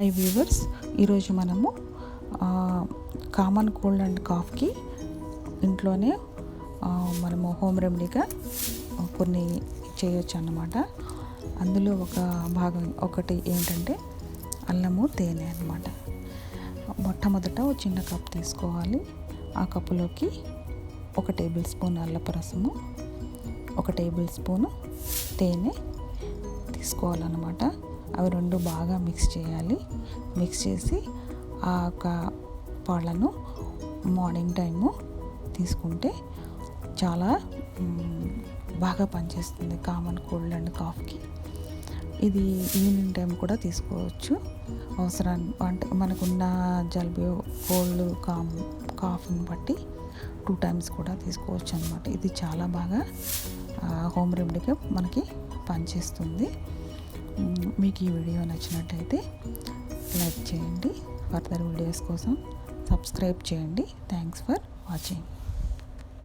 High viewers, ఈరోజు మనము common cold and కాఫ్కి ఇంట్లోనే మనము హోమ్ రెమెడీగా కొన్ని చేయొచ్చు అన్నమాట. అందులో ఒకటి ఏంటంటే అల్లము తేనె అన్నమాట. మొట్టమొదట ఒక చిన్న కప్ తీసుకోవాలి. ఆ కప్పులోకి 1 టేబుల్ స్పూన్ అల్లపు రసము, 1 టేబుల్ స్పూను తేనె తీసుకోవాలన్నమాట. అవి రెండు బాగా మిక్స్ చేయాలి. మిక్స్ చేసి ఆ యొక్క పాలను మార్నింగ్ టైము తీసుకుంటే చాలా బాగా పనిచేస్తుంది కామన్ కోల్డ్ అండ్ కాఫ్కి. ఇది ఈవినింగ్ టైం కూడా తీసుకోవచ్చు. అవసరాన్ని అంటే మనకున్న జలుబు, కోల్డ్, కాఫ్ని బట్టి 2 టైమ్స్ కూడా తీసుకోవచ్చు అన్నమాట. ఇది చాలా బాగా హోమ్ రెమెడీగా మనకి పనిచేస్తుంది. మీకు ఈ వీడియో నచ్చినట్టయితే లైక్ చేయండి. ఫర్దర్ వీడియోస్ కోసం సబ్స్క్రైబ్ చేయండి. Thanks for watching.